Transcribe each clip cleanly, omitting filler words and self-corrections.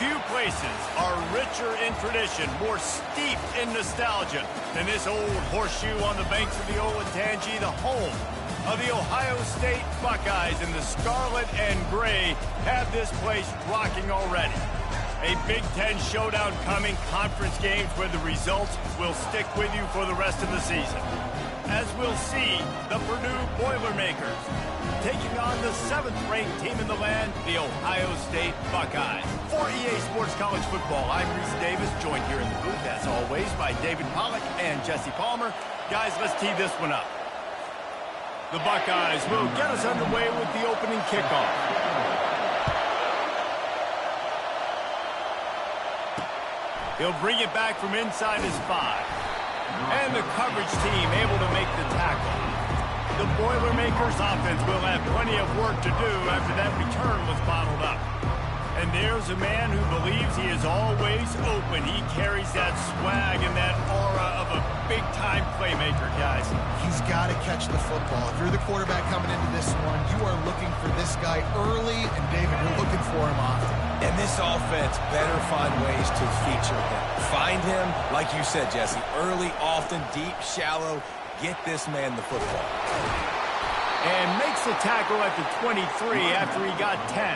Few places are richer in tradition, more steeped in nostalgia than this old horseshoe on the banks of the Olentangy, the home of the Ohio State Buckeyes. And the scarlet and gray have this place rocking already. A Big Ten showdown coming, conference games where the results will stick with you for the rest of the season. As we'll see, the Purdue Boilermakers taking on the 7th-ranked team in the land, the Ohio State Buckeyes. For EA Sports College Football, I'm Reese Davis, joined here in the booth, as always, by David Pollack and Jesse Palmer. Guys, let's tee this one up. The Buckeyes will get us underway with the opening kickoff. He'll bring it back from inside his 5. And the coverage team able to make the tackle. The Boilermakers offense will have plenty of work to do after that return was bottled up. And there's a man who believes he is always open. He carries that swag and that aura of a big-time playmaker, guys. He's got to catch the football. If you're the quarterback coming into this one, you are looking for this guy early, and David, you're looking for him often. And this offense better find ways to feature him. Find him, like you said, Jesse, early, often, deep, shallow. Get this man the football. And makes the tackle at the 23 after he got 10.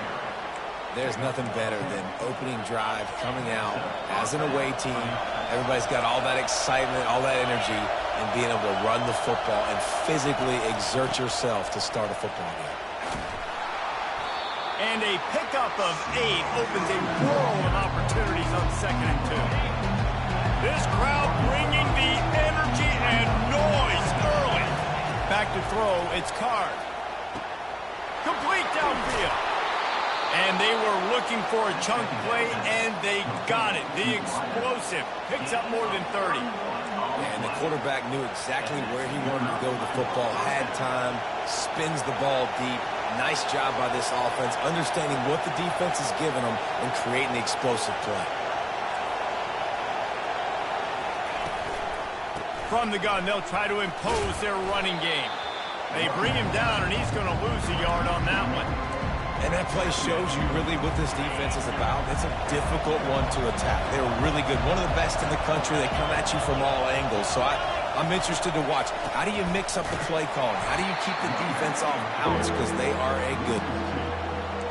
There's nothing better than opening drive, coming out as an away team. Everybody's got all that excitement, all that energy, and being able to run the football and physically exert yourself to start a football game. And a pickup of 8 opens a world of opportunities on 2nd and 2. This crowd bringing the energy and noise early. Back to throw, it's Card. Complete downfield. And they were looking for a chunk play, and they got it. The explosive picks up more than 30. And the quarterback knew exactly where he wanted to go with the football, had time, spins the ball deep. Nice job by this offense, understanding what the defense is giving them and creating the explosive play. From the gun, they'll try to impose their running game. They bring him down, and he's going to lose a yard on that one. And that play shows you really what this defense is about. It's a difficult one to attack. They're really good. One of the best in the country. They come at you from all angles. So I'm interested to watch. How do you mix up the play calling? How do you keep the defense off balance? Because they are a good one.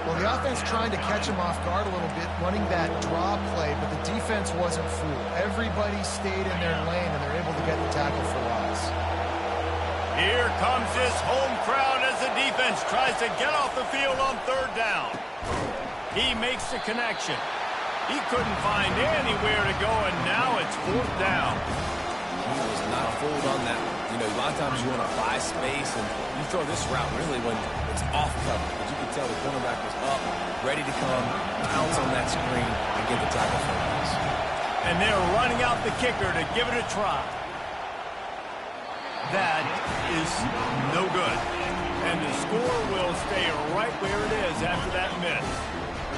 Well, the offense trying to catch him off guard a little bit, running that draw play, but the defense wasn't fooled. Everybody stayed in their lane, and they're able to get the tackle for loss. Here comes this home crowd as the defense tries to get off the field on 3rd down. He makes the connection. He couldn't find anywhere to go, and now it's 4th down. He was not fooled on that one. You know, a lot of times you want to buy space, and you throw this route really when it's off cover. As you can tell, the cornerback was up, ready to come, pounce on that screen, and get the tackle for us. And they're running out the kicker to give it a try. That is no good. And the score will stay right where it is after that miss.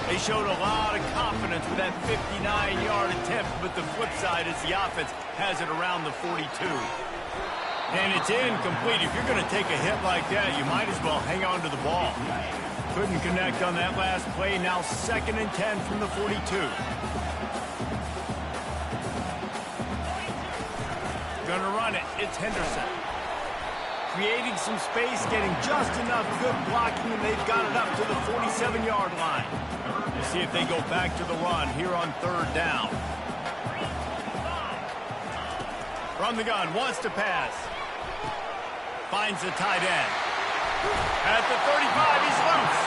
They showed a lot of confidence with that 59-yard attempt, but the flip side is the offense has it around the 42. And it's incomplete. If you're going to take a hit like that, you might as well hang on to the ball. Couldn't connect on that last play. Now 2nd and 10 from the 42. Gonna run it. It's Henderson. Creating some space, getting just enough good blocking, and they've got it up to the 47-yard line. We'll see if they go back to the run here on 3rd down. From the gun, wants to pass. Finds the tight end. At the 35, he's loose.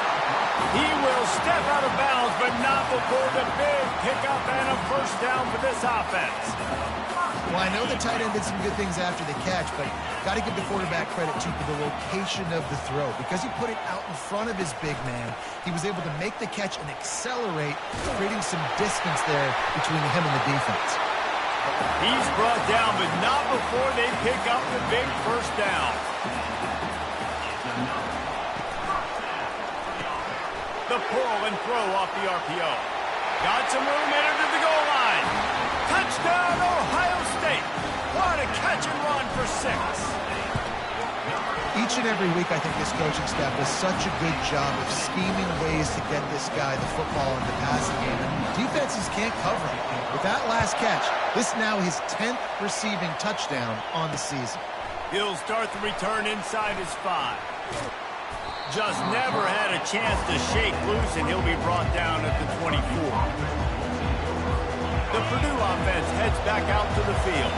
He will step out of bounds, but not before the big pickup and a 1st down for this offense. Well, I know the tight end did some good things after the catch, but got to give the quarterback credit, too, for the location of the throw. Because he put it out in front of his big man, he was able to make the catch and accelerate, creating some distance there between him and the defense. He's brought down, but not before they pick up the big 1st down. The pull and throw off the RPO. Got some room entered to the goal line. Touchdown, Ohio State. What a catch and run for 6. Each and every week, I think this coaching staff does such a good job of scheming ways to get this guy the football in the passing game. And defenses can't cover him. With that last catch, this is now his 10th receiving touchdown on the season. He'll start the return inside his 5. Just never had a chance to shake loose, and he'll be brought down at the 24. The Purdue offense heads back out to the field.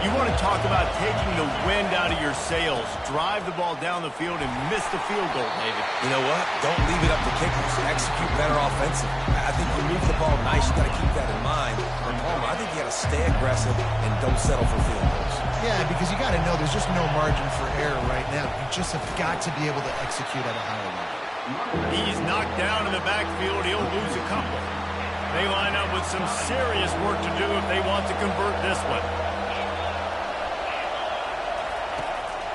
You want to talk about taking the wind out of your sails. Drive the ball down the field and miss the field goal, David. You know what? Don't leave it up to kickers. Execute better offensively. I think you move the ball nice. You got to keep that in mind. And Palmer, I think you got to stay aggressive and don't settle for field goals. Yeah, because you got to know there's just no margin for error right now. You just have got to be able to execute at a higher level. He's knocked down in the backfield. He'll lose a couple. They line up with some serious work to do if they want to convert this one.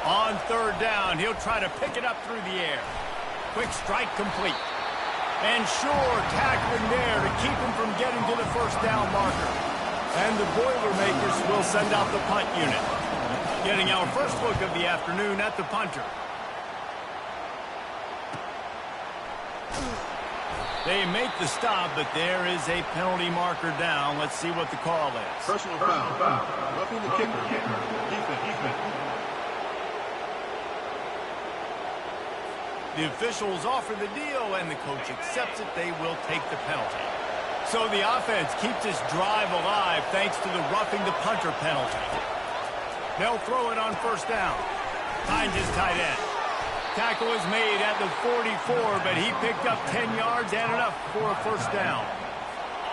On third down, he'll try to pick it up through the air. Quick strike complete. And sure, tackling there to keep him from getting to the first down marker. And the Boilermakers will send out the punt unit. Getting our first look of the afternoon at the punter. They make the stop, but there is a penalty marker down. Let's see what the call is. Personal foul. Roughing the kicker. Defense. The officials offer the deal, and the coach accepts it. They will take the penalty. So the offense keeps this drive alive thanks to the roughing the punter penalty. They'll throw it on first down. Finds his tight end. Tackle is made at the 44, but he picked up 10 yards and enough for a first down.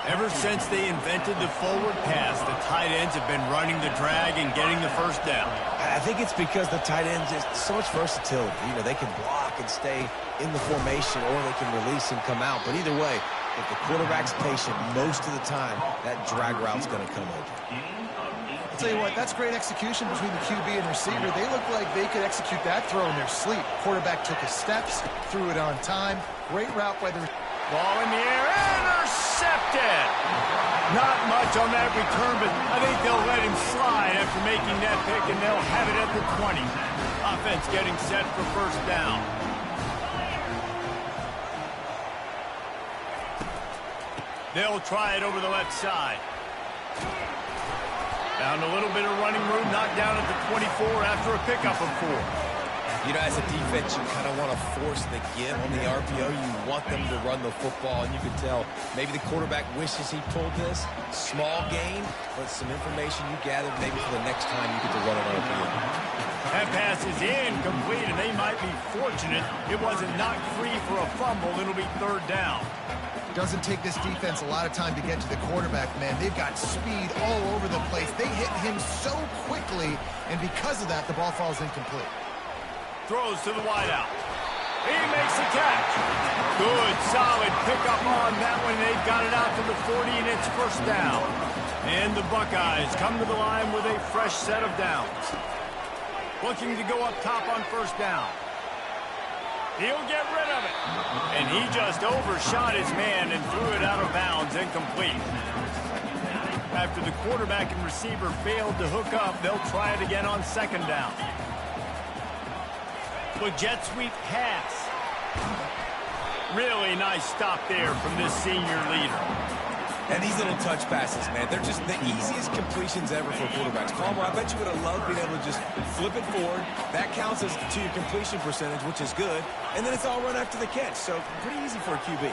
Ever since they invented the forward pass, the tight ends have been running the drag and getting the first down. I think it's because the tight ends is so much versatility. You know, they can block and stay in the formation, or they can release and come out. But either way, if the quarterback's patient most of the time, that drag route's going to come open. I'll tell you what, that's great execution between the QB and receiver. They look like they could execute that throw in their sleep. Quarterback took his steps, threw it on time. Great route by the... Ball in the air, intercepted! Not much on that return, but I think they'll let him slide after making that pick, and they'll have it at the 20. Offense getting set for first down. They'll try it over the left side. Found a little bit of running room, knocked down at the 24 after a pickup of 4. You know, as a defense, you kind of want to force the give on the RPO. You want them to run the football, and you can tell maybe the quarterback wishes he pulled this. Small gain, but some information you gathered maybe for the next time you get to run an RPO. That pass is incomplete, and they might be fortunate it wasn't knocked free for a fumble. It'll be third down. Doesn't take this defense a lot of time to get to the quarterback, man. They've got speed all over the place. They hit him so quickly, and because of that, the ball falls incomplete. Throws to the wideout. He makes the catch. Good, solid pickup on that one. They've got it out to the 40, and it's first down. And the Buckeyes come to the line with a fresh set of downs. Looking to go up top on first down. He'll get rid of it. And he just overshot his man and threw it out of bounds, incomplete. After the quarterback and receiver failed to hook up, they'll try it again on second down. With jet sweep pass. Really nice stop there from this senior leader. And these little touch passes, man, they're just the easiest completions ever for quarterbacks. Palmer, I bet you would have loved being able to just flip it forward. That counts as to your completion percentage, which is good. And then it's all run after the catch, so pretty easy for a QB.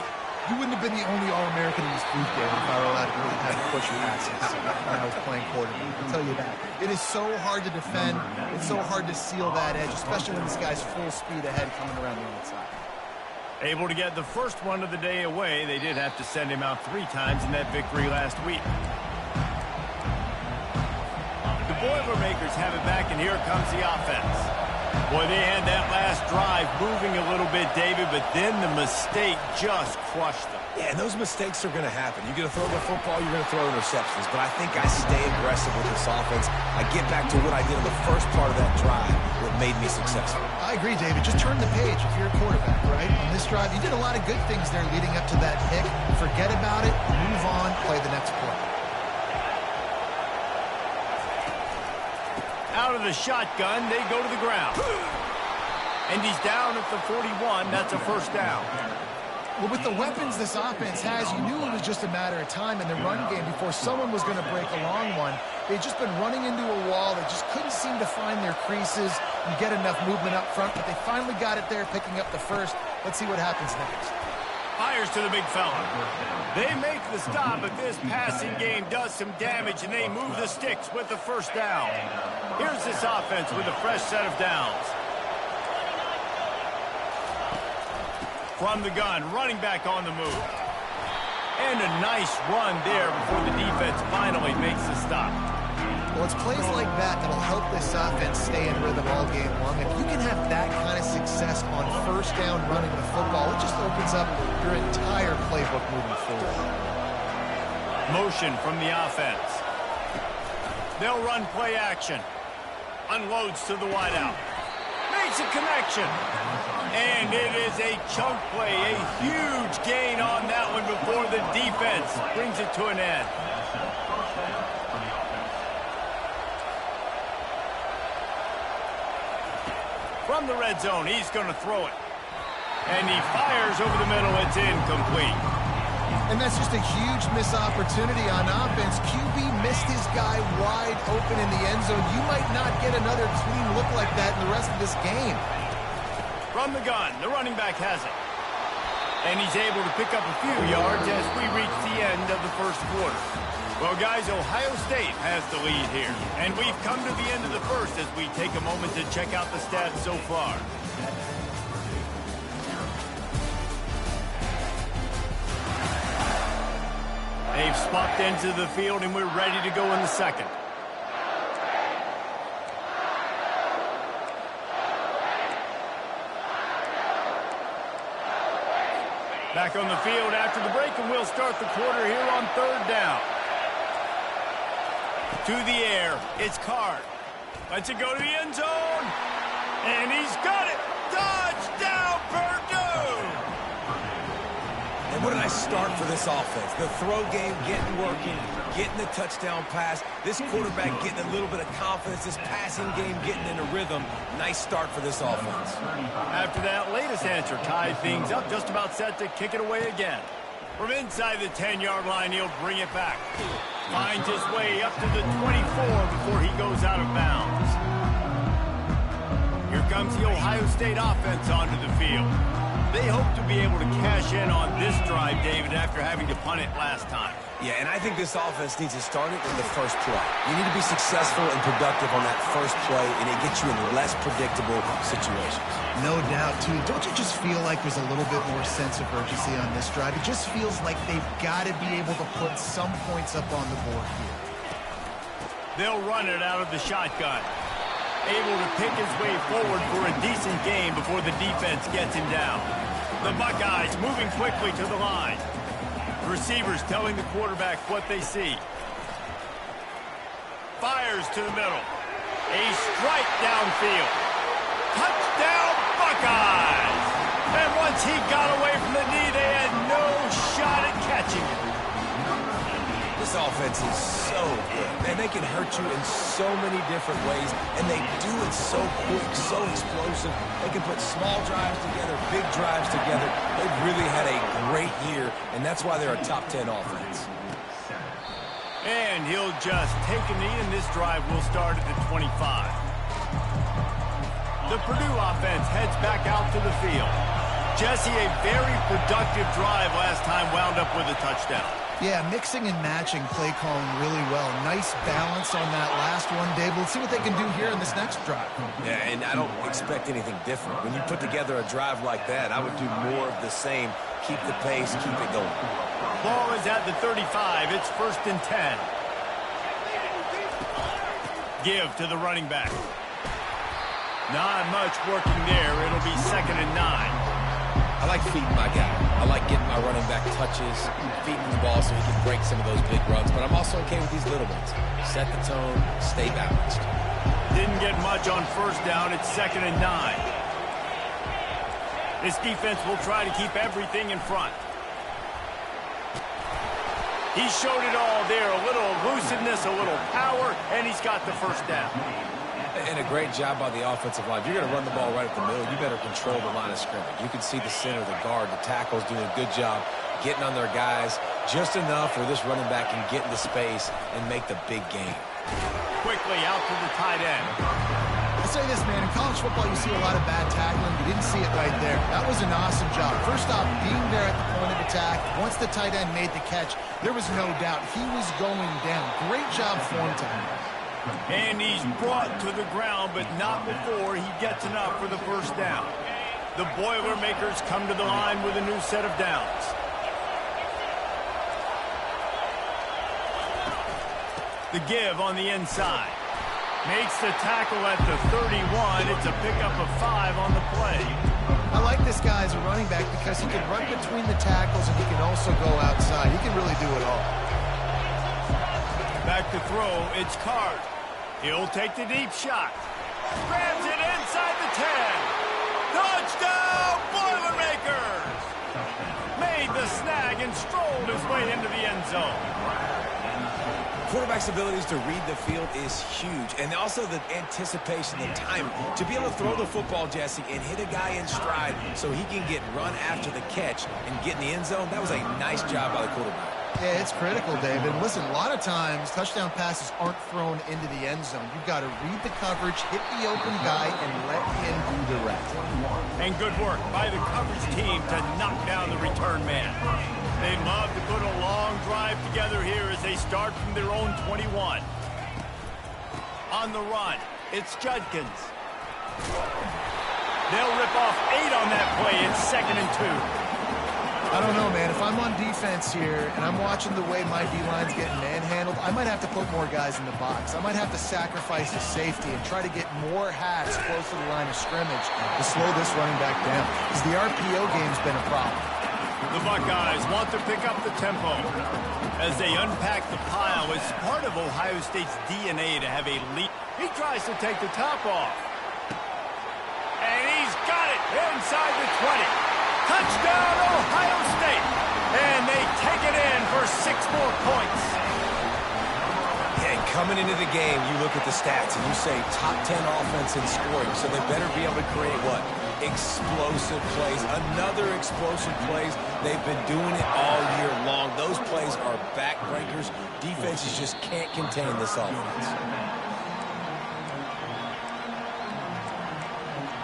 You wouldn't have been the only All-American in this booth game if I were allowed to really have push passes when I was playing quarterback. I'll tell you that. It is so hard to defend. It's so hard to seal that edge, especially when this guy's full speed ahead coming around the outside. Able to get the first one of the day away. They did have to send him out 3 times in that victory last week. The Boilermakers have it back, and here comes the offense. Boy, they had that last drive moving a little bit, David, but then the mistake just crushed them. Yeah, and those mistakes are going to happen. You're going to throw the football, you're going to throw interceptions. But I think I stay aggressive with this offense. I get back to what I did in the first part of that drive, what made me successful. I agree, David. Just turn the page if you're a quarterback, right? On this drive, you did a lot of good things there leading up to that pick. Forget about it, move on, play the next play. Out of the shotgun, they go to the ground. And he's down at the 41. That's a first down. Well, with the weapons this offense has, you knew it was just a matter of time in the run game before someone was going to break a long one. They'd just been running into a wall. They just couldn't seem to find their creases and get enough movement up front, but they finally got it there, picking up the first. Let's see what happens next. Fires to the big fella. They make the stop, but this passing game does some damage, and they move the sticks with the first down. Here's this offense with a fresh set of downs. From the gun, running back on the move. And a nice run there before the defense finally makes the stop. Well, it's plays like that that'll help this offense stay in rhythm all game long. If you can have that kind of success on first down running the football, it just opens up your entire playbook moving forward. Motion from the offense. They'll run play action. Unloads to the wideout. Makes a connection. And it is a chunk play, a huge gain on that one before the defense brings it to an end. From the red zone, he's going to throw it. And he fires over the middle. It's incomplete. And that's just a huge missed opportunity on offense. QB missed his guy wide open in the end zone. You might not get another clean look like that in the rest of this game. From the gun, the running back has it. And he's able to pick up a few yards as we reach the end of the first quarter. Well, guys, Ohio State has the lead here. And we've come to the end of the first as we take a moment to check out the stats so far. They've swapped into the field, and we're ready to go in the second. Back on the field after the break, and we'll start the quarter here on third down. To the air, it's Card. Lets it go to the end zone. And he's got it. Touchdown, Purdue! And what a nice start for this offense. The throw game getting working, getting the touchdown pass. This quarterback getting a little bit of confidence. This passing game getting in a rhythm. Nice start for this offense. After that latest answer tied things up, just about set to kick it away again. From inside the 10-yard line, he'll bring it back. Finds his way up to the 24 before he goes out of bounds. Here comes the Ohio State offense onto the field. They hope to be able to cash in on this drive, David, after having to punt it last time. Yeah, and I think this offense needs to start it in the first play. You need to be successful and productive on that first play, and it gets you in less predictable situations. No doubt, too. Don't you just feel like there's a little bit more sense of urgency on this drive? It just feels like they've got to be able to put some points up on the board here. They'll run it out of the shotgun. Able to pick his way forward for a decent game before the defense gets him down. The Buckeyes moving quickly to the line. The receivers telling the quarterback what they see. Fires to the middle. A strike downfield. Touchdown, Buckeyes! And once he got away from the knee, they had no shot at catching him. This offense is so good. Man, they can hurt you in so many different ways, and they do it so quick, so explosive. They can put small drives together, big drives together. They've really had a great year, and that's why they're a top 10 offense. And he'll just take a knee, and this drive will start at the 25. The Purdue offense heads back out to the field. Jesse, a very productive drive last time, wound up with a touchdown. Yeah, mixing and matching play calling really well. Nice balance on that last one, Dave. Let's see what they can do here in this next drive. Yeah, and I don't expect anything different. When you put together a drive like that, I would do more of the same. Keep the pace, keep it going. Ball is at the 35. It's 1st and 10. Give to the running back. Not much working there. It'll be 2nd and 9. I like feeding my guy. I like getting my running back touches, feeding the ball so he can break some of those big runs. But I'm also okay with these little ones. Set the tone, stay balanced. Didn't get much on 1st down. It's 2nd and 9. This defense will try to keep everything in front. He showed it all there. A little elusiveness, a little power, and he's got the 1st down. And a great job by the offensive line. If you're going to run the ball right at the middle, you better control the line of scrimmage. You can see the center, the guard, the tackles doing a good job getting on their guys just enough where this running back can get into space and make the big game. Quickly out to the tight end. I'll say this, man. In college football, you see a lot of bad tackling. You didn't see it right there. That was an awesome job. First off, being there at the point of attack. Once the tight end made the catch, there was no doubt he was going down. Great job form time. And he's brought to the ground, but not before he gets enough for the first down. The Boilermakers come to the line with a new set of downs. The give on the inside. Makes the tackle at the 31. It's a pickup of 5 on the play. I like this guy as a running back because he can run between the tackles and he can also go outside. He can really do it all. Back to throw, it's Card. He'll take the deep shot. Grabs it inside the 10. Touchdown, Boilermakers! Made the snag and strolled his way into the end zone. Quarterback's abilities to read the field is huge, and also the anticipation, the timing. To be able to throw the football, Jesse, and hit a guy in stride so he can get run after the catch and get in the end zone, that was a nice job by the quarterback. Yeah, it's critical, David. Listen, a lot of times touchdown passes aren't thrown into the end zone. You've got to read the coverage, hit the open guy, and let him do the rest. And good work by the coverage team to knock down the return man. They love to put a long drive together here as they start from their own 21. On the run, it's Judkins. They'll rip off 8 on that play. It's 2nd and 2. I don't know, man. If I'm on defense here and I'm watching the way my D-line's getting manhandled, I might have to put more guys in the box. I might have to sacrifice the safety and try to get more hats close to the line of scrimmage to slow this running back down. Because the RPO game's been a problem. The Buckeyes want to pick up the tempo. As they unpack the pile, it's part of Ohio State's DNA to have a lead. He tries to take the top off. And he's got it inside the 20. Touchdown, Ohio State. And they take it in for 6 more points. And coming into the game, you look at the stats and you say top 10 offense in scoring, so they better be able to create what? Explosive plays. Another explosive plays. They've been doing it all year long. Those plays are backbreakers. Defenses just can't contain this offense.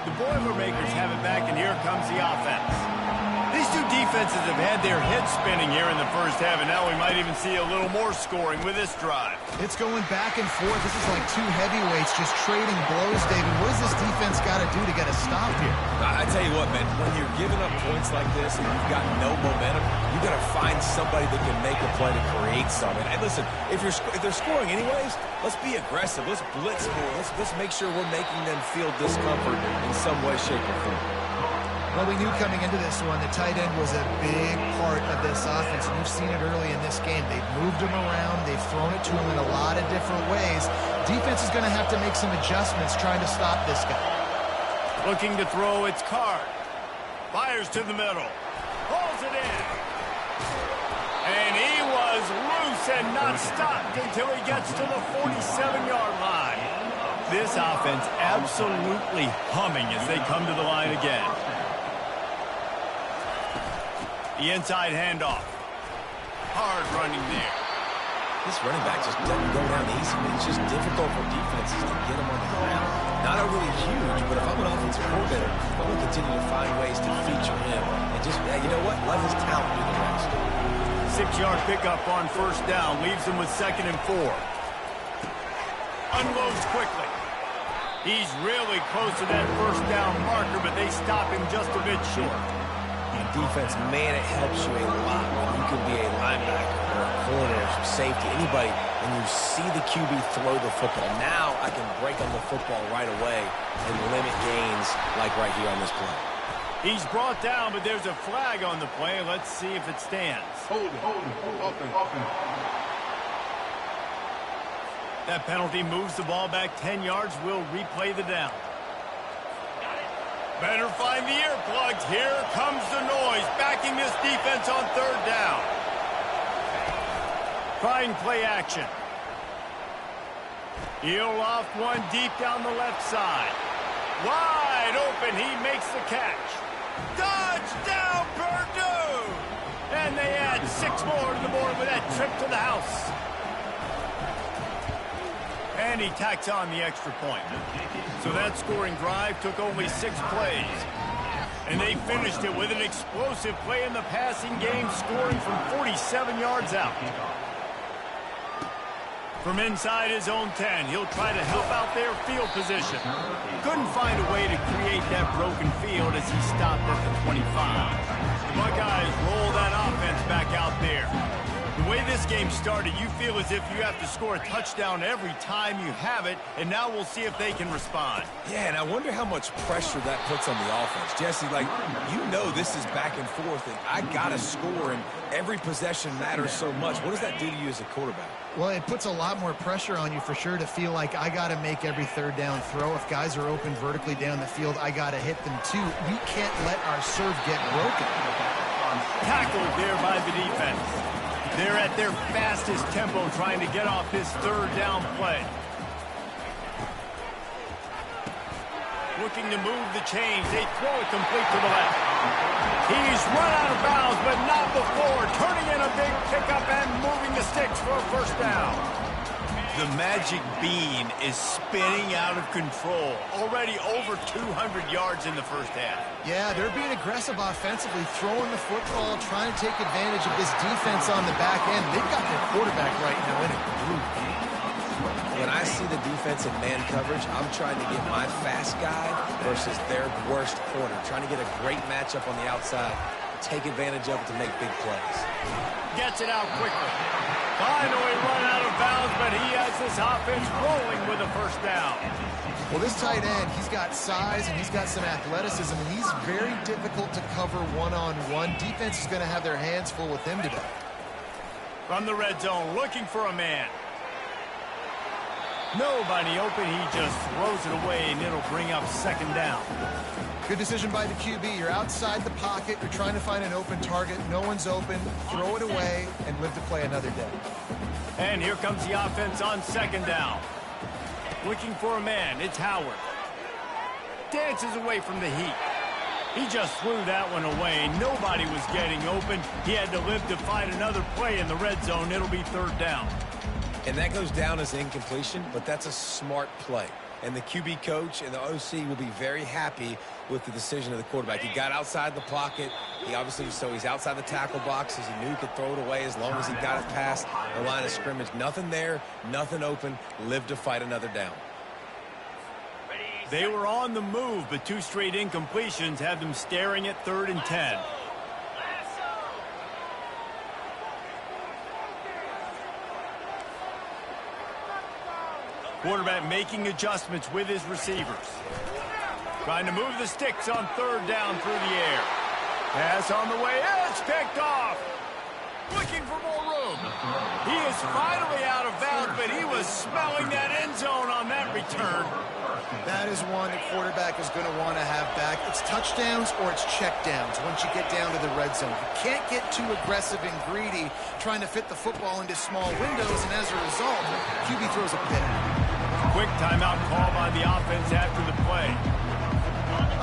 The Boilermakers have it back, and here comes the offense. These two defenses have had their heads spinning here in the first half, and now we might even see a little more scoring with this drive. It's going back and forth. This is like two heavyweights just trading blows, David. What does this defense got to do to get a stop here? I tell you what, man, when you're giving up points like this and you've got no momentum, you got to find somebody that can make a play to create something. And listen, if they're scoring anyways, let's be aggressive. Let's blitz more. Let's make sure we're making them feel discomfort in some way, shape, or form. Well, we knew coming into this one the tight end was a big part of this offense, and you've seen it early in this game. They've moved him around. They've thrown it to him in a lot of different ways. Defense is going to have to make some adjustments trying to stop this guy. Looking to throw, it's Card. Fires to the middle. Pulls it in. And he was loose and not stopped until he gets to the 47-yard line. This offense absolutely humming as they come to the line again. The inside handoff. Hard running there. This running back just doesn't go down easy. It's just difficult for defenses to get him on the ground. Not overly huge, but if I'm an offensive coordinator, I'm going to continue to find ways to feature him. And just, you know what? Let his talent do the rest. 6-yard pickup on first down. Leaves him with 2nd and 4. Unloads quickly. He's really close to that first down marker, but they stop him just a bit short. And defense, man, it helps you a lot when you can be a linebacker or a corner or safety, anybody, when you see the QB throw the football. Now I can break on the football right away and limit gains like right here on this play. He's brought down, but there's a flag on the play. Let's see if it stands. Hold it. That penalty moves the ball back 10 yards. We'll replay the down. Better find the earplugs. Here comes the noise, backing this defense on 3rd down. Trying play action. He'll loft one deep down the left side. Wide open, he makes the catch. Touchdown, Purdue! And they add 6 more to the board with that trip to the house. And he tacks on the extra point. So that scoring drive took only 6 plays. And they finished it with an explosive play in the passing game, scoring from 47 yards out. From inside his own 10, he'll try to help out their field position. Couldn't find a way to create that broken field as he stopped at the 25. The Buckeyes roll that offense back out there. The way this game started, you feel as if you have to score a touchdown every time you have it, and now we'll see if they can respond. Yeah, and I wonder how much pressure that puts on the offense. Jesse, like, you know this is back and forth, and I got to score, and every possession matters so much. What does that do to you as a quarterback? Well, it puts a lot more pressure on you for sure to feel like I got to make every third down throw. If guys are open vertically down the field, I got to hit them too. We can't let our serve get broken. Tackled there by the defense. They're at their fastest tempo trying to get off this third down play. Looking to move the chains. They throw it complete to the left. He's run out of bounds, but not before. Turning in a big pickup and moving the sticks for a first down. The magic bean is spinning out of control. Already over 200 yards in the first half. Yeah, they're being aggressive offensively, throwing the football, trying to take advantage of this defense on the back end. They've got their quarterback right now in a groove. When I see the defense in man coverage, I'm trying to get my fast guy versus their worst corner. Trying to get a great matchup on the outside, take advantage of it to make big plays. Gets it out quickly. Finally run out of bounds, but he has this offense rolling with a first down. Well, this tight end, he's got size and he's got some athleticism, and he's very difficult to cover one-on-one. Defense is going to have their hands full with him today. From the red zone, looking for a man. Nobody open, he just throws it away, and it'll bring up second down. Good decision by the QB. You're outside the pocket. You're trying to find an open target. No one's open. Throw it away and live to play another day. And here comes the offense on second down. Looking for a man. It's Howard. Dances away from the heat. He just threw that one away. Nobody was getting open. He had to live to find another play in the red zone. It'll be third down. And that goes down as an incompletion, but that's a smart play. And the QB coach and the OC will be very happy with the decision of the quarterback. He got outside the pocket. He obviously, so he's outside the tackle boxes. He knew he could throw it away as long as he got it past the line of scrimmage. Nothing there, nothing open. Live to fight another down. They were on the move, but 2 straight incompletions have them staring at 3rd and 10. Quarterback making adjustments with his receivers. Trying to move the sticks on 3rd down through the air. Pass on the way. It's picked off. Looking for more room. He is finally out of bounds, but he was smelling that end zone on that return. That is one the quarterback is going to want to have back. It's touchdowns or it's checkdowns once you get down to the red zone. You can't get too aggressive and greedy trying to fit the football into small windows, and as a result, QB throws a pick. Quick timeout call by the offense after the play.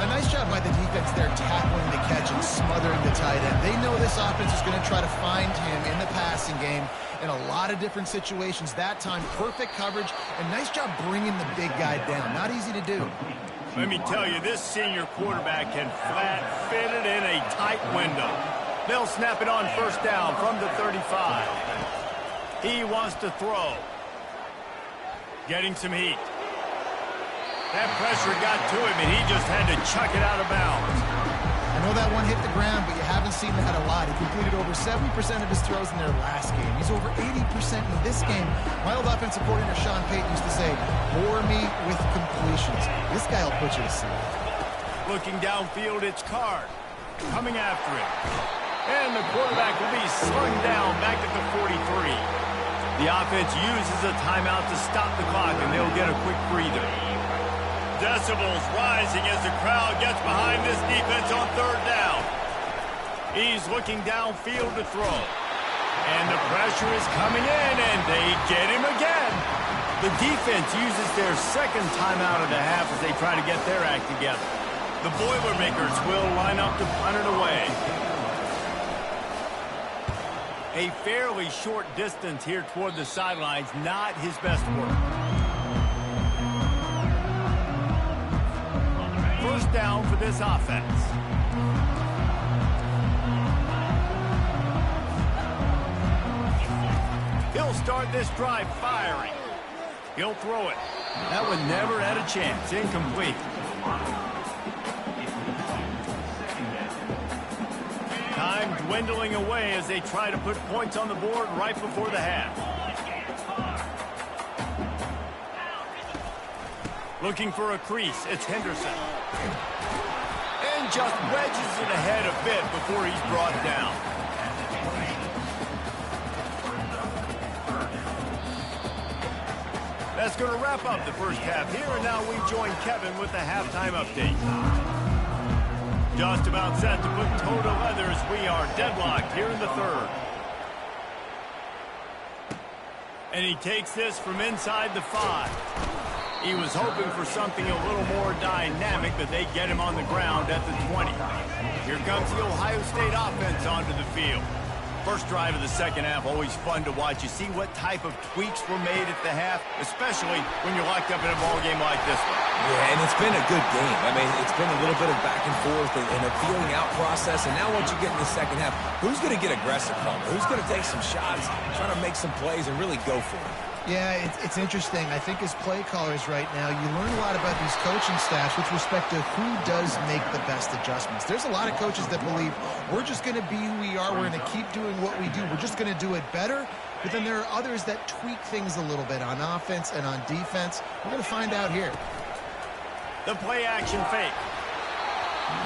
A nice job by the defense there tackling the catch and smothering the tight end. They know this offense is going to try to find him in the passing game in a lot of different situations. That time, perfect coverage, and nice job bringing the big guy down. Not easy to do. Let me tell you, this senior quarterback can flat fit it in a tight window. They'll snap it on first down from the 35. He wants to throw. Getting some heat. That pressure got to him, and he just had to chuck it out of bounds. I know that one hit the ground, but you haven't seen that a lot. He completed over 70% of his throws in their last game. He's over 80% in this game. My old offensive coordinator, Sean Payton, used to say, bore me with completions. This guy will put you to sleep. Looking downfield, it's Card. Coming after him. And the quarterback will be slung down back at the 43. The offense uses a timeout to stop the clock, and they'll get a quick breather. Decibels rising as the crowd gets behind this defense on 3rd down. He's looking downfield to throw. And the pressure is coming in, and they get him again. The defense uses their second timeout of the half as they try to get their act together. The Boilermakers will line up to punt it away. A fairly short distance here toward the sidelines, not his best work. First down for this offense. He'll start this drive firing. He'll throw it. That one never had a chance. Incomplete. Time dwindling away as they try to put points on the board right before the half. Looking for a crease. It's Henderson. And just wedges it ahead a bit before he's brought down. That's going to wrap up the first half here, and now we join Kevin with the halftime update. Just about set to put toe to leather as we are deadlocked here in the third. And he takes this from inside the 5. He was hoping for something a little more dynamic, but they get him on the ground at the 20. Here comes the Ohio State offense onto the field. First drive of the second half, always fun to watch. You see what type of tweaks were made at the half, especially when you're locked up in a ball game like this one. Yeah, and it's been a good game. I mean, it's been a little bit of back and forth and a feeling out process. And now once you get in the second half, who's going to get aggressive from it? Who's going to take some shots, try to make some plays, and really go for it? Yeah, it's interesting. I think as play callers right now, you learn a lot about these coaching staffs with respect to who does make the best adjustments. There's a lot of coaches that believe we're just going to be who we are. We're going to keep doing what we do. We're just going to do it better. But then there are others that tweak things a little bit on offense and on defense. We're going to find out here. The play action fake.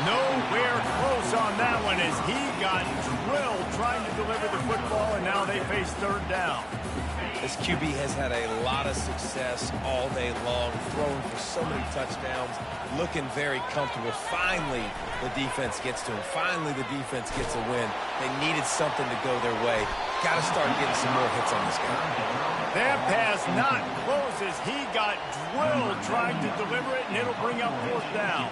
Nowhere close on that one as he got drilled trying to deliver the football, and now they face third down. This QB has had a lot of success all day long, throwing for so many touchdowns, looking very comfortable. Finally, the defense gets to him. Finally, the defense gets a win. They needed something to go their way. Got to start getting some more hits on this guy. That pass not close as he got drilled trying to deliver it, and it'll bring up fourth down.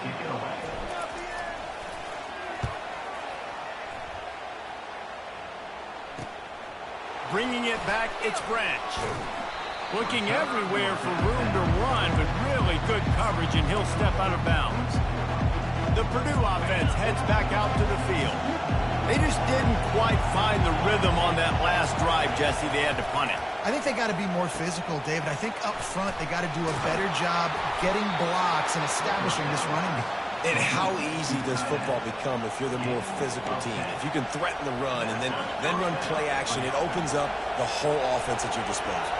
Bringing it back, it's Branch. Looking everywhere for room to run, but really good coverage, and he'll step out of bounds. The Purdue offense heads back out to the field. They just didn't quite find the rhythm on that last drive, Jesse. They had to punt it. I think they got to be more physical, David. I think up front they got to do a better job getting blocks and establishing this running game. And how easy does football become if you're the more physical team? If you can threaten the run and then run play action, it opens up the whole offense at your disposal.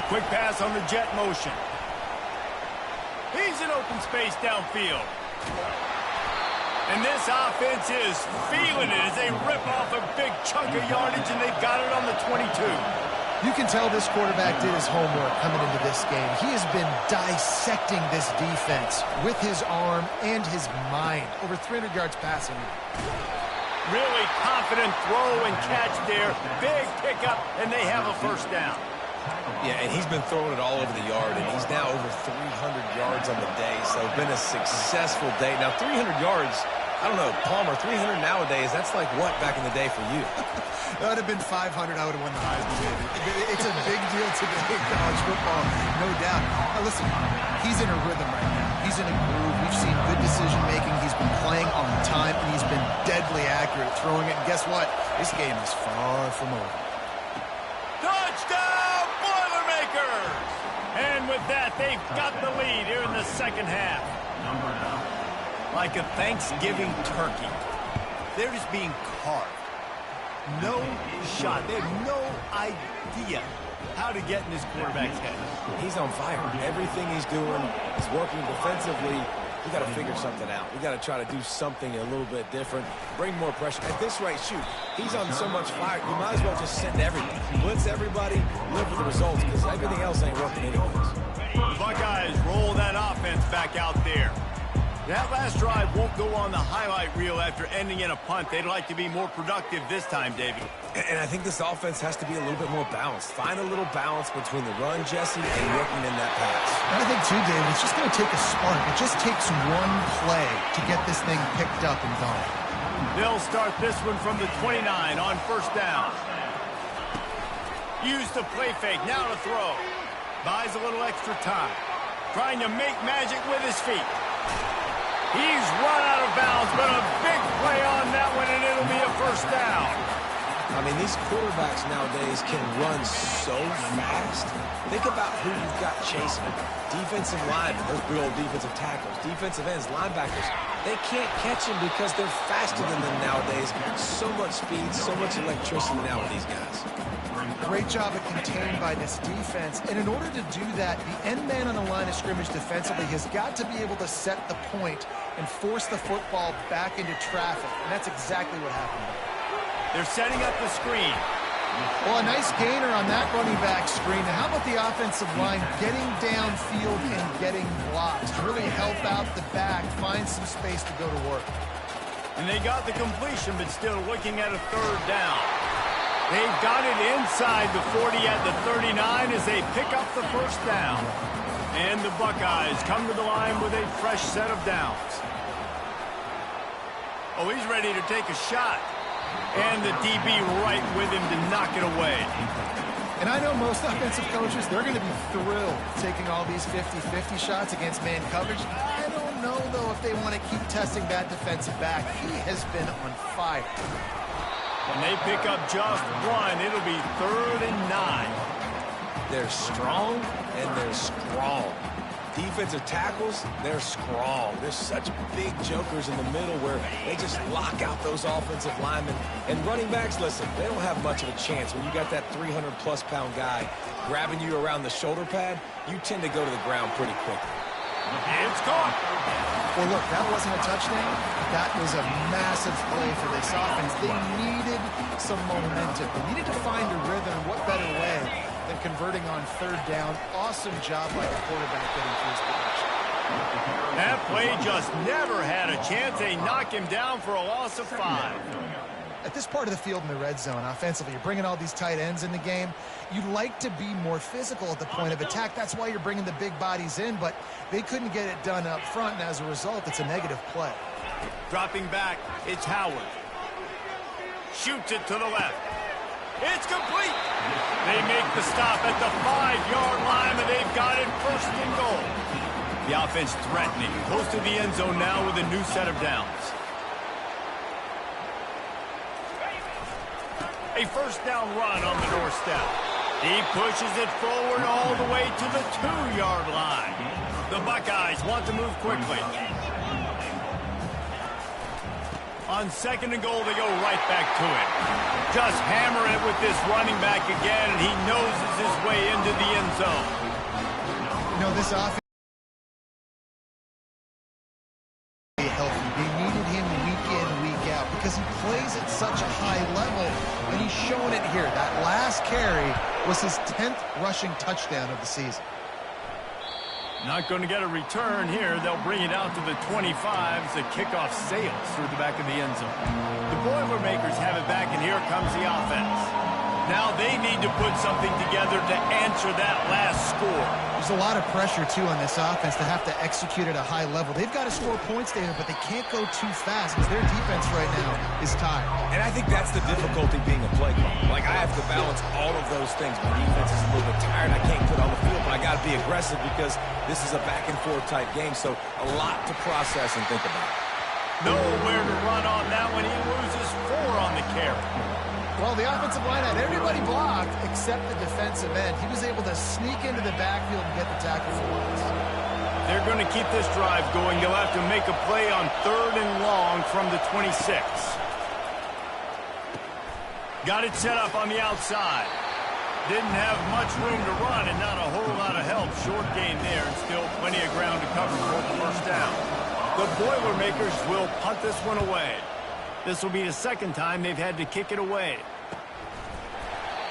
Quick pass on the jet motion. He's in open space downfield. And this offense is feeling it as they rip off a big chunk of yardage, and they've got it on the 22. You can tell this quarterback did his homework coming into this game. He has been dissecting this defense with his arm and his mind. Over 300 yards passing. Really confident throw and catch there. Big pickup, and they have a first down. Yeah, and he's been throwing it all over the yard, and he's now over 300 yards on the day. So it's been a successful day. Now, 300 yards, I don't know, Palmer, 300 nowadays, that's like what back in the day for you? That would have been 500. I would have won the Heisman, baby. It's a big deal today in college football, no doubt. Now, listen, he's in a rhythm right now. He's in a groove. We've seen good decision-making. He's been playing on time, and he's been deadly accurate throwing it. And guess what? This game is far from over. Touchdown, Boilermakers! And with that, they've got the lead here in the second half. Like a Thanksgiving turkey, they're just being carved. No shot. They have no idea how to get in this quarterback's head. He's on fire. Everything he's doing is working defensively. We got to figure something out. We got to try to do something a little bit different, bring more pressure. At this rate, shoot, he's on so much fire, you might as well just send everybody. Blitz everybody, live with the results, because everything else ain't working anyways. The Buckeyes roll that offense back out there. That last drive won't go on the highlight reel after ending in a punt. They'd like to be more productive this time, David. And I think this offense has to be a little bit more balanced. Find a little balance between the run, Jesse, and working in that pass. And I think, too, David, it's just going to take a spark. It just takes one play to get this thing picked up and going. They'll start this one from the 29 on first down. Use the play fake. Now to throw. Buys a little extra time. Trying to make magic with his feet. He's run out of bounds, but a big play on that one, and it'll be a first down. I mean, these quarterbacks nowadays can run so fast. Think about who you've got chasing them. Defensive linemen, those big old defensive tackles, defensive ends, linebackers. They can't catch them because they're faster than them nowadays. So much speed, so much electricity now with these guys. Great job of contained by this defense. And in order to do that, the end man on the line of scrimmage defensively has got to be able to set the point and force the football back into traffic. And that's exactly what happened. They're setting up the screen. Well, a nice gainer on that running back screen. Now, how about the offensive line getting downfield and getting blocks to really help out the back, find some space to go to work? And they got the completion, but still looking at a third down. They've got it inside the 40 at the 39 as they pick up the first down. And the Buckeyes come to the line with a fresh set of downs. Oh, he's ready to take a shot. And the DB right with him to knock it away. And I know most offensive coaches, they're going to be thrilled taking all these 50-50 shots against man coverage. I don't know, though, if they want to keep testing that defensive back. He has been on fire. And they pick up just one. It'll be 3rd and 9. They're strong and they're strong. Defensive tackles, they're strong. They're such big jokers in the middle where they just lock out those offensive linemen. And running backs, listen, they don't have much of a chance. When you got that 300-plus pound guy grabbing you around the shoulder pad, you tend to go to the ground pretty quickly. It's caught. Well, look, that wasn't a touchdown. That was a massive play for this offense. They needed some momentum. They needed to find a rhythm. What better way than converting on 3rd down? Awesome job by the quarterback getting through his production. That play just never had a chance. They knock him down for a loss of 5. At this part of the field in the red zone, offensively, you're bringing all these tight ends in the game. You'd like to be more physical at the point of attack. That's why you're bringing the big bodies in, but they couldn't get it done up front, and as a result, it's a negative play. Dropping back, it's Howard. Shoots it to the left. It's complete. They make the stop at the 5-yard line, and they've got it 1st and goal. The offense threatening, close to the end zone now with a new set of downs. A 1st down run on the doorstep. He pushes it forward all the way to the 2-yard line. The Buckeyes want to move quickly. On 2nd and goal, they go right back to it. Just hammer it with this running back again, and he noses his way into the end zone. You know, this offense is healthy. They needed him week in, week out because he plays at such a high level, and he's showing it here. That last carry was his 10th rushing touchdown of the season. Not going to get a return here. They'll bring it out to the 25 as the kickoff sails through the back of the end zone. The Boilermakers have it back, and here comes the offense. Now they need to put something together to answer that last score. There's a lot of pressure, too, on this offense to have to execute at a high level. They've got to score points there, but they can't go too fast because their defense right now is tired. And I think that's the difficulty being a play caller. Like, I have to balance all of those things. My defense is a little bit tired. I can't put on the field, but I got to be aggressive because this is a back-and-forth type game, so a lot to process and think about. Nowhere to run on that one. He loses 4 on the carry. Well, the offensive line had everybody blocked except the defensive end. He was able to sneak into the backfield and get the tackle for loss. They're going to keep this drive going. They'll have to make a play on 3rd and long from the 26. Got it set up on the outside. Didn't have much room to run and not a whole lot of help. Short gain there and still plenty of ground to cover for the 1st down. The Boilermakers will punt this one away. This will be the 2nd time they've had to kick it away.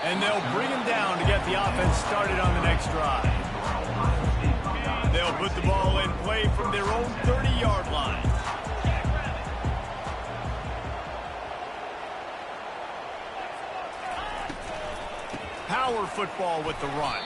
And they'll bring him down to get the offense started on the next drive. They'll put the ball in play from their own 30-yard line. Power football with the run.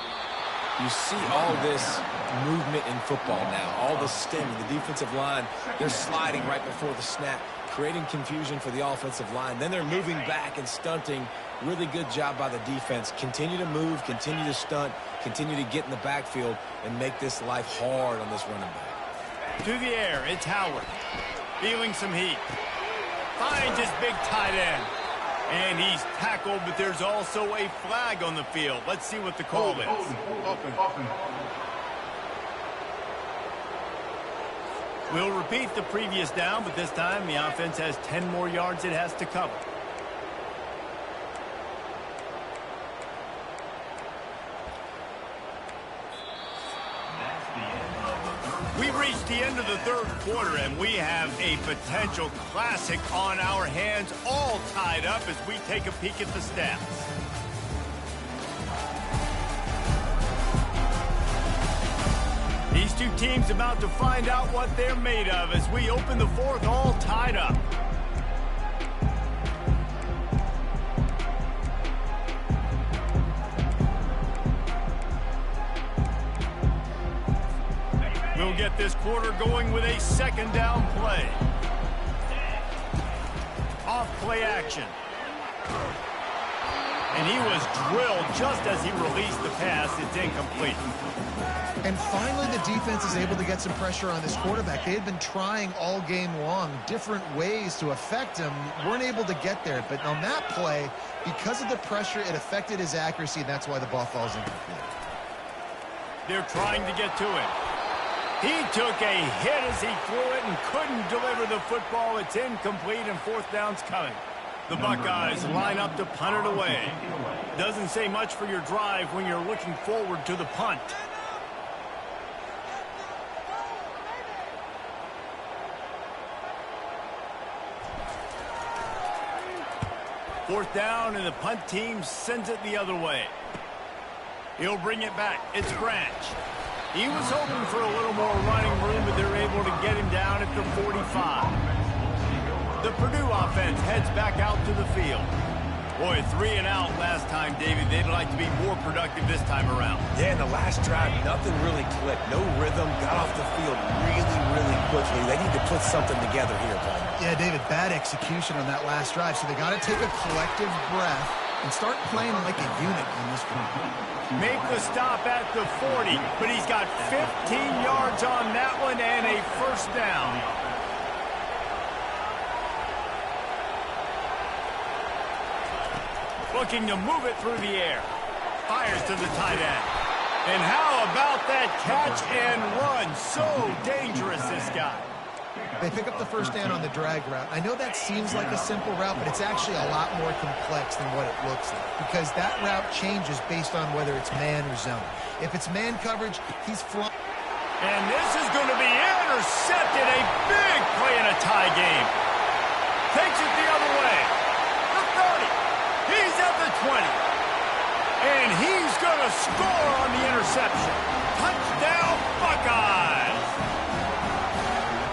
You see all this movement in football now. All the stemming, the defensive line, they're sliding right before the snap, creating confusion for the offensive line. Then they're moving back and stunting. Really good job by the defense. Continue to move, continue to stunt, continue to get in the backfield, and make this life hard on this running back. To the air, it's Howard. Feeling some heat. Finds his big tight end. And he's tackled, but there's also a flag on the field. Let's see what the call is. We'll repeat the previous down, but this time the offense has 10 more yards it has to cover. We've reached the end of the third quarter, and we have a potential classic on our hands, all tied up as we take a peek at the stats. These two teams about to find out what they're made of as we open the fourth, all tied up. We'll get this quarter going with a second down play. Off play action. And he was drilled just as he released the pass. It's incomplete. And finally, the defense is able to get some pressure on this quarterback. They had been trying all game long different ways to affect him. Weren't able to get there. But on that play, because of the pressure, it affected his accuracy, and that's why the ball falls incomplete. They're trying to get to it. He took a hit as he threw it and couldn't deliver the football. It's incomplete, and fourth down's coming. The Buckeyes line up to punt it away. Doesn't say much for your drive when you're looking forward to the punt. Fourth down, and the punt team sends it the other way. He'll bring it back. It's Branch. He was hoping for a little more running room, but they're able to get him down at the 45. The Purdue offense heads back out to the field. Boy, 3 and out last time, David. They'd like to be more productive this time around. Yeah, in the last drive, nothing really clicked. No rhythm. Got off the field really quickly. They need to put something together here, Paul. Yeah, David, bad execution on that last drive. So they got to take a collective breath and start playing like a unit on this one. Make the stop at the 40, but he's got 15 yards on that one and a first down. Looking to move it through the air. Fires to the tight end. And how about that catch and run? So dangerous, this guy. They pick up the first down on the drag route. I know that seems like a simple route, but it's actually a lot more complex than what it looks like, because that route changes based on whether it's man or zone. If it's man coverage, he's flying. And this is going to be intercepted. A big play in a tie game. Takes it the other way. The 30. He's at the 20. And he's going to score on the interception. Touchdown, Buckeyes.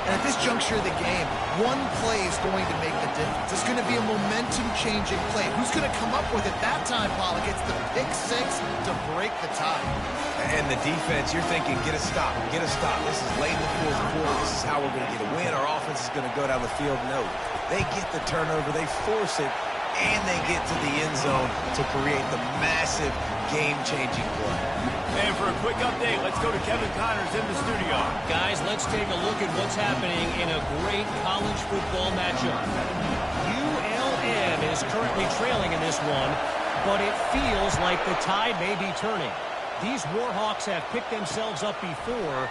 And at this juncture of the game, one play is going to make the difference. It's going to be a momentum-changing play. Who's going to come up with it that time, Pollock? It's the pick six to break the tie. And the defense, you're thinking, get a stop, get a stop. This is late in the fourth quarter. This is how we're going to get a win. Our offense is going to go down the field. No, they get the turnover, they force it, and they get to the end zone to create the massive game-changing play. And for a quick update, let's go to Kevin Connors in the studio. Guys, let's take a look at what's happening in a great college football matchup. ULM is currently trailing in this one, but it feels like the tide may be turning. These Warhawks have picked themselves up before,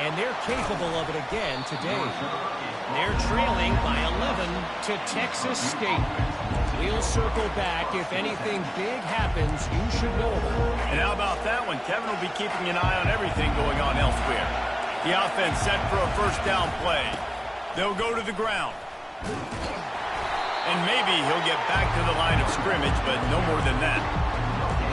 and they're capable of it again today. They're trailing by 11 to Texas State. We'll circle back. If anything big happens, you should know about it. And how about that one? Kevin will be keeping an eye on everything going on elsewhere. The offense set for a first down play. They'll go to the ground. And maybe he'll get back to the line of scrimmage, but no more than that.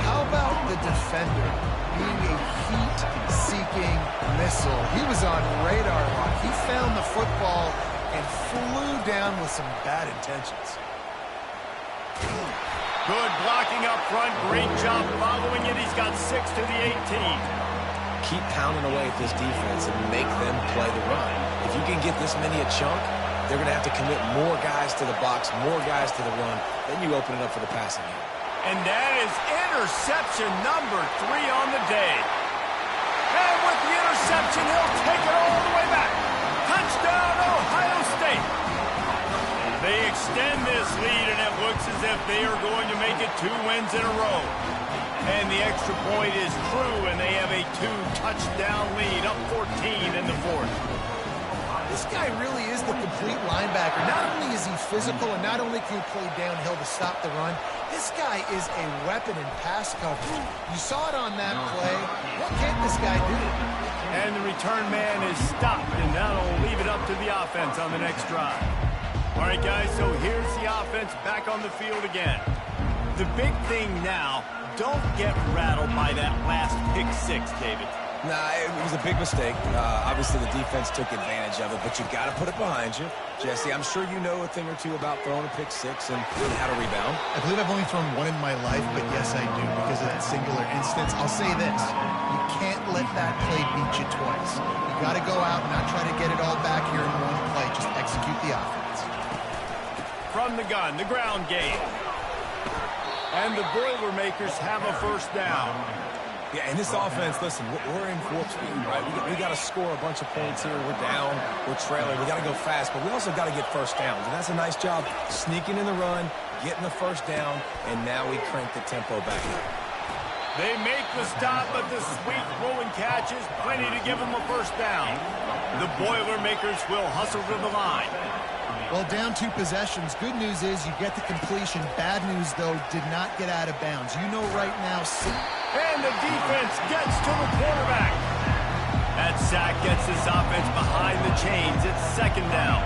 How about the defender being a heat-seeking missile? He was on radar lock. He found the football and flew down with some bad intentions. Good blocking up front. Great job following it. He's got 6 to the 18. Keep pounding away at this defense and make them play the run. If you can get this many a chunk, they're going to have to commit more guys to the box, more guys to the run. Then you open it up for the passing game. And that is interception number 3 on the day. And with the interception, he'll take it all the way back. Touchdown, Ohio State. They extend this lead, and it looks as if they are going to make it 2 wins in a row. And the extra point is true, and they have a 2-touchdown lead, up 14 in the 4th. This guy really is the complete linebacker. Not only is he physical, and not only can he play downhill to stop the run, this guy is a weapon in pass coverage. You saw it on that play. What can't this guy do? And the return man is stopped, and that'll leave it up to the offense on the next drive. All right, guys, so here's the offense back on the field again. The big thing now, don't get rattled by that last pick 6, David. Nah, it was a big mistake. Obviously, the defense took advantage of it, but you got to put it behind you. Jesse, I'm sure you know a thing or two about throwing a pick 6 and how to rebound. I believe I've only thrown one in my life, but yes, I do because of that singular instance. I'll say this. You can't let that play beat you twice. You got to go out and not try to get it all back here in one play. Just execute the offense. From the gun, the ground game. And the Boilermakers have a first down. Yeah, and this offense, listen, we're in warp speed, right? We got to score a bunch of points here. We're down, we're trailing. We got to go fast, but we also got to get first downs. And that's a nice job sneaking in the run, getting the first down, and now we crank the tempo back up. They make the stop, but the sweet rolling catch is plenty to give them a first down. The Boilermakers will hustle to the line. Well, down 2 possessions. Good news is you get the completion. Bad news, though, did not get out of bounds. You know right now. And the defense gets to the quarterback. That sack gets this offense behind the chains. It's second down.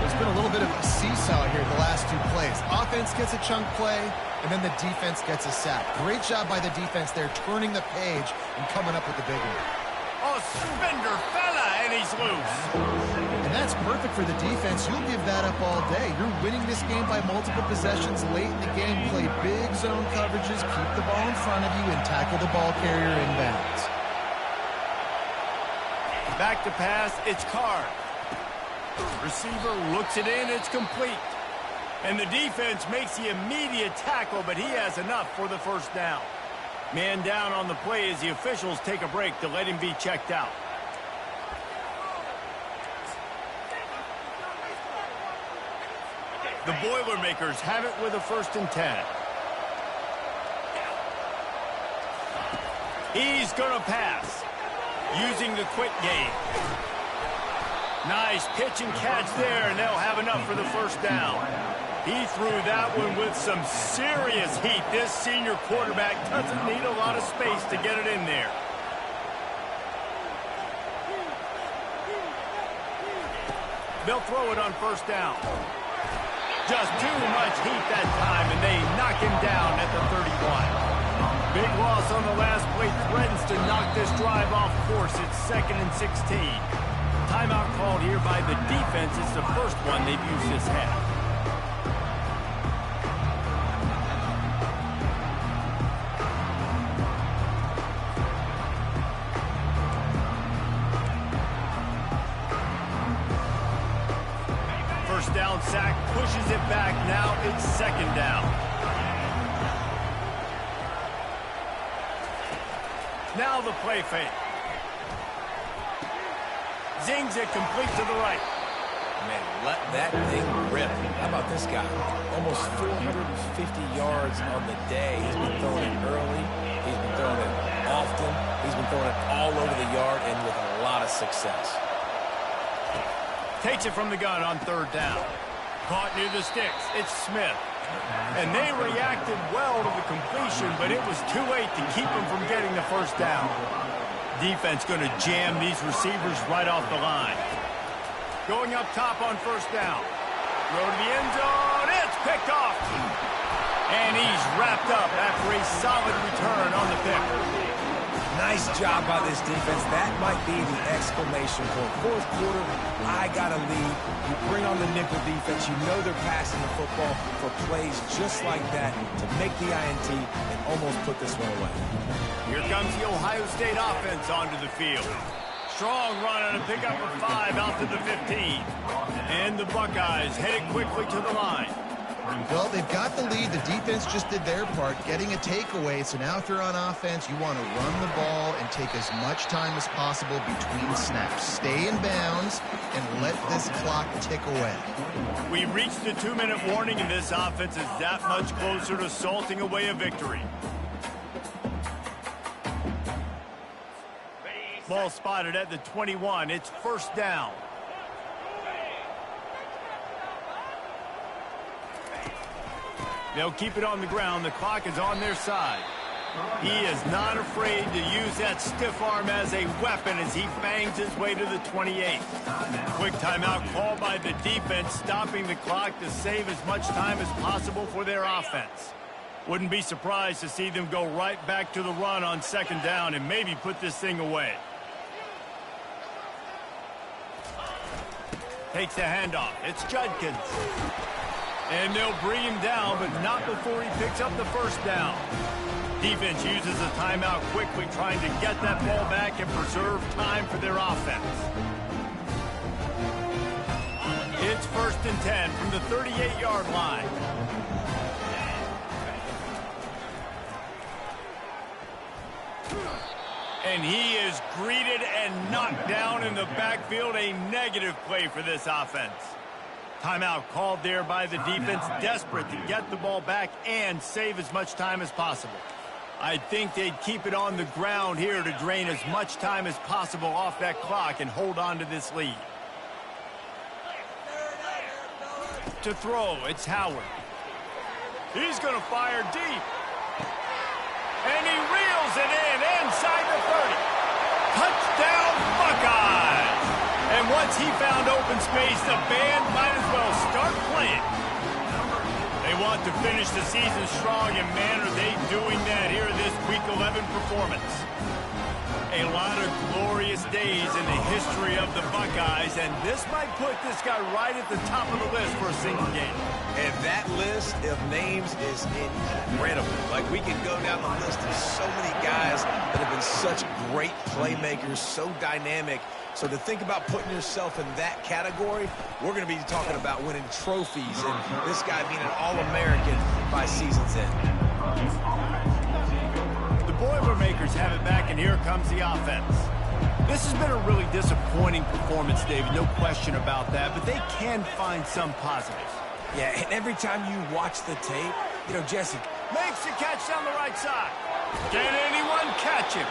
There's been a little bit of a seesaw here the last 2 plays. Offense gets a chunk play, and then the defense gets a sack. Great job by the defense there, turning the page and coming up with the big one. Oh, Spender fella, and he's loose. And that's perfect for the defense. You'll give that up all day. You're winning this game by multiple possessions late in the game. Play big zone coverages, keep the ball in front of you, and tackle the ball carrier inbounds. Back to pass, it's Carr. Receiver looks it in, it's complete. And the defense makes the immediate tackle, but he has enough for the first down. Man down on the play as the officials take a break to let him be checked out. The Boilermakers have it with a 1st and 10. He's going to pass using the quick game. Nice pitch and catch there, and they'll have enough for the first down. He threw that one with some serious heat. This senior quarterback doesn't need a lot of space to get it in there. They'll throw it on first down. Just too much heat that time, and they knock him down at the 31. Big loss on the last play threatens to knock this drive off course. It's 2nd and 16. Timeout called here by the defense. It's the first one they've used this half. First down sack pushes it back. Now it's 2nd down. Now the play fake. Zings it complete to the right. Man, let that thing rip. How about this guy? Almost 450 yards on the day. He's been throwing it early. He's been throwing it often. He's been throwing it all over the yard and with a lot of success. Takes it from the gun on 3rd down. Caught near the sticks. It's Smith. And they reacted well to the completion, but it was too late to keep them from getting the first down. Defense going to jam these receivers right off the line. Going up top on first down. Throw to the end zone. It's picked off. And he's wrapped up after a solid return on the pick. Nice job by this defense. That might be the exclamation point. Fourth quarter, I got a lead. You bring on the nickel defense. You know they're passing the football for plays just like that to make the INT and almost put this one away. Here comes the Ohio State offense onto the field. Strong run on a pickup of 5 out to the 15. And the Buckeyes headed quickly to the line. Well, they've got the lead. The defense just did their part, getting a takeaway. So now if you're on offense, you want to run the ball and take as much time as possible between snaps. Stay in bounds and let this clock tick away. We reached the 2-minute warning, and this offense is that much closer to salting away a victory. Ball spotted at the 21. It's first down. They'll keep it on the ground. The clock is on their side. He is not afraid to use that stiff arm as a weapon as he bangs his way to the 28. Quick timeout called by the defense, stopping the clock to save as much time as possible for their offense. Wouldn't be surprised to see them go right back to the run on second down and maybe put this thing away. Takes the handoff. It's Judkins. And they'll bring him down, but not before he picks up the first down. Defense uses a timeout quickly, trying to get that ball back and preserve time for their offense. It's first and 10 from the 38-yard line. And he is greeted and knocked down in the backfield. A negative play for this offense. Timeout called there by the defense, desperate to get the ball back and save as much time as possible. I think they'd keep it on the ground here to drain as much time as possible off that clock and hold on to this lead. To throw, it's Howard. He's going to fire deep. And he reels it in inside the 30. Touchdown, Buckeyes! And once he found open space, the band might as well start playing. They want to finish the season strong, and man, are they doing that here in this Week 11 performance. A lot of glorious days in the history of the Buckeyes, and this might put this guy right at the top of the list for a single game. And that list of names is incredible. Like, we could go down the list of so many guys that have been such great playmakers, so dynamic. So to think about putting yourself in that category, we're going to be talking about winning trophies and this guy being an All-American by season's end. The Boilermakers have it back, and here comes the offense. This has been a really disappointing performance, David, no question about that, but they can find some positives. Yeah, and every time you watch the tape, you know, Jesse makes the catch down the right side. Can anyone catch him?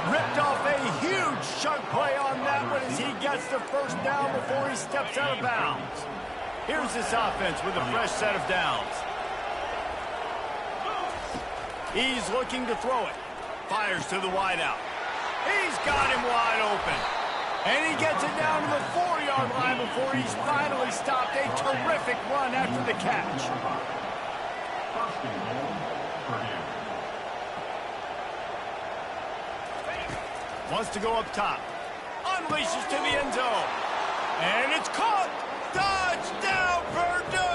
Ripped off a huge chunk play on that one as he gets the first down before he steps out of bounds. Here's this offense with a fresh set of downs. He's looking to throw it. Fires to the wideout. He's got him wide open. And he gets it down to the 4-yard line before he's finally stopped. A terrific run after the catch. Wants to go up top. Unleashes to the end zone. And it's caught. Touchdown, Purdue!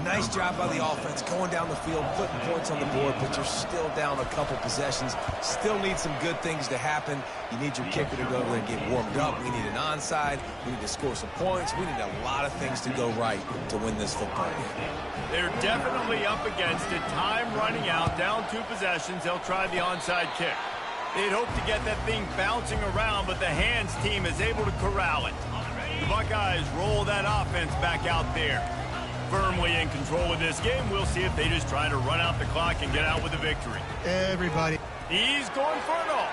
Nice job by the offense going down the field, putting points on the board, but you're still down a couple possessions. Still need some good things to happen. You need your kicker to go over there and get warmed up. We need an onside. We need to score some points. We need a lot of things to go right to win this football game. They're definitely up against it. Time running out, down 2 possessions. They'll try the onside kick. They'd hope to get that thing bouncing around, but the hands team is able to corral it. The Buckeyes roll that offense back out there. Firmly in control of this game. We'll see if they just try to run out the clock and get out with a victory. Everybody. He's going for it all.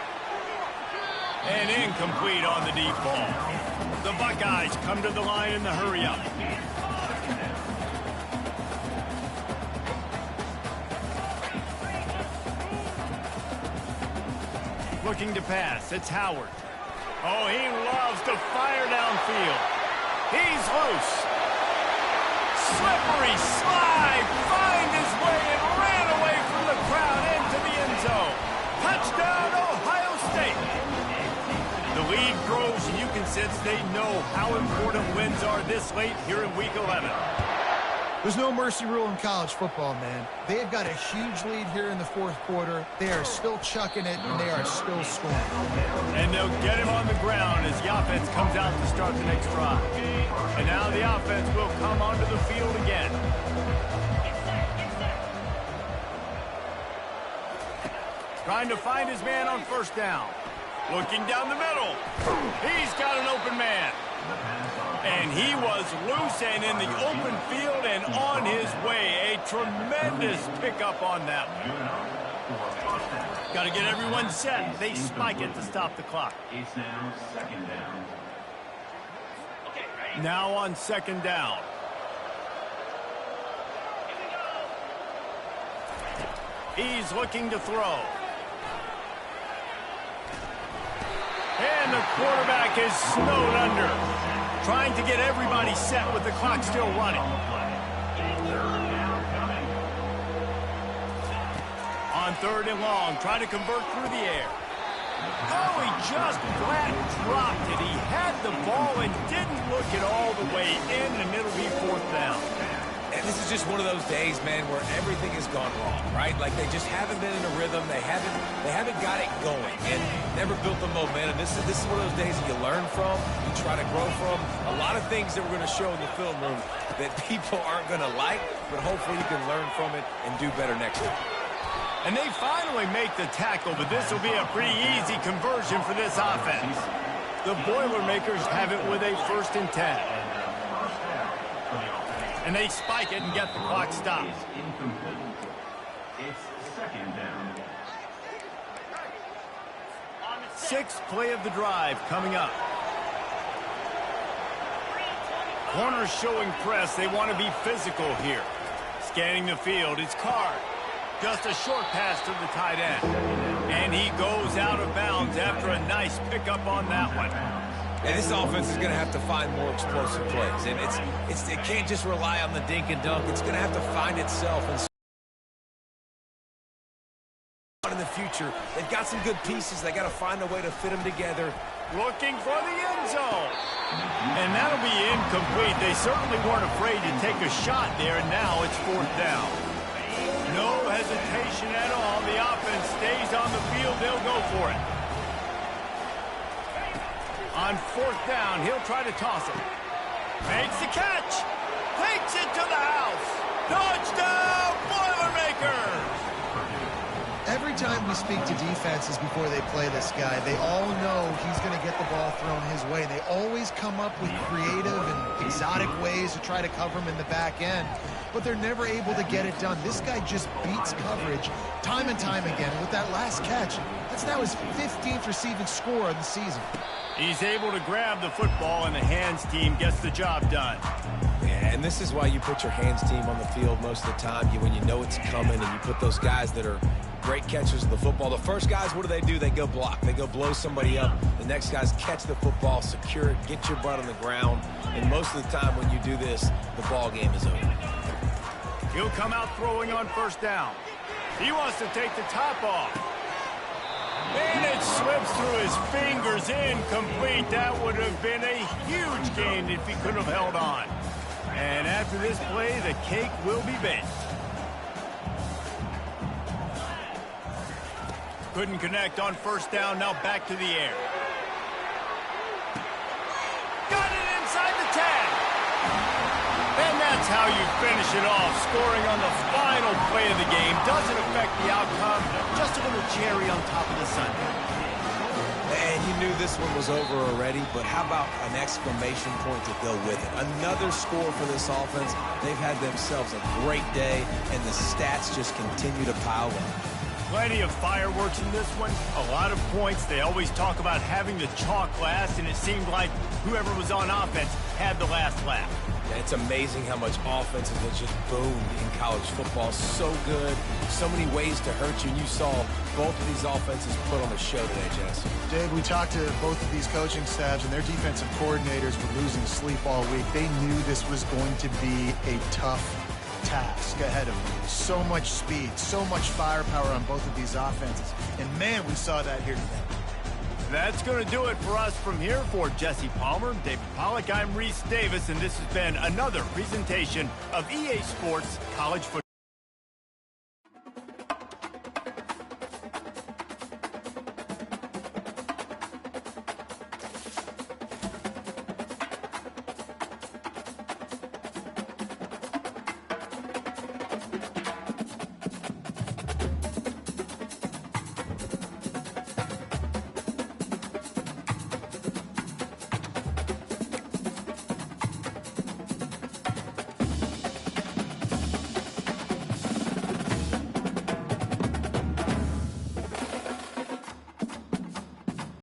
And incomplete on the deep ball. The Buckeyes come to the line in the hurry-up. Looking to pass. It's Howard. Oh, he loves to fire downfield. He's loose. Slippery slide. Find his way and ran they know how important wins are this late here in Week 11. There's no mercy rule in college football, man. They have got a huge lead here in the fourth quarter. They are still chucking it, and they are still scoring. And they'll get him on the ground as the offense comes out to start the next drive. And now the offense will come onto the field again. Trying to find his man on first down. Looking down the middle. He's got an open man. And he was loose and in the open field and on his way. A tremendous pickup on that one. Got to get everyone set. They spike it to stop the clock. It's now second down. Now on second down. He's looking to throw. And the quarterback is snowed under. Trying to get everybody set with the clock still running. On third and long, trying to convert through the air. Oh, he just flat dropped it. He had the ball and didn't look it all the way in, and it'll be fourth down. And this is just one of those days, man, where everything has gone wrong, right? Like they just haven't been in a rhythm. They haven't got it going and never built the momentum. This is one of those days that you learn from, you try to grow from. A lot of things that we're going to show in the film room that people aren't going to like, but hopefully you can learn from it and do better next time. And they finally make the tackle, but this will be a pretty easy conversion for this offense. The Boilermakers have it with a 1st and 10. And they spike it and get the clock stopped. It's second down. 6th play of the drive coming up. Corners showing press. They want to be physical here. Scanning the field. It's Card. Just a short pass to the tight end. And he goes out of bounds after a nice pickup on that one. And this offense is going to have to find more explosive plays. And it can't just rely on the dink and dunk. It's going to have to find itself. And in the future, they've got some good pieces. They got to find a way to fit them together. Looking for the end zone. And that'll be incomplete. They certainly weren't afraid to take a shot there, and now it's fourth down. No hesitation at all. The offense stays on the field. They'll go for it. On fourth down, he'll try to toss it. Makes the catch. Takes it to the house. Touchdown, Boilermakers! Every time we speak to defenses before they play this guy, they all know he's going to get the ball thrown his way. They always come up with creative and exotic ways to try to cover him in the back end, but they're never able to get it done. This guy just beats coverage time and time again with that last catch. That's now his 15th receiving score of the season. He's able to grab the football, and the hands team gets the job done. Yeah, and this is why you put your hands team on the field most of the time. When you know it's coming, and you put those guys that are great catchers of the football. The first guys, what do? They go block. They go blow somebody up. The next guys catch the football, secure it, get your butt on the ground. And most of the time when you do this, the ball game is over. He'll come out throwing on first down. He wants to take the top off. And it slips through his fingers, incomplete. That would have been a huge gain if he could have held on. And after this play, the cake will be baked. Couldn't connect on first down, now back to the air. Got it inside the 10. And that's how you finish it off. Scoring on the final play of the game doesn't affect the outcome. Just a little cherry on top of the sundae. And you knew this one was over already, but how about an exclamation point to go with it? Another score for this offense. They've had themselves a great day, and the stats just continue to pile up. Plenty of fireworks in this one. A lot of points. They always talk about having the chalk last, and it seemed like whoever was on offense had the last laugh. Yeah, it's amazing how much offenses have just boomed in college football. So good. So many ways to hurt you. And you saw both of these offenses put on a show today, Jess. Dave, we talked to both of these coaching staffs, and their defensive coordinators were losing sleep all week. They knew this was going to be a tough task ahead of them. So much speed, so much firepower on both of these offenses. And, man, we saw that here today. That's going to do it for us from here. For Jesse Palmer, David Pollack, I'm Reese Davis, and this has been another presentation of EA Sports College Football.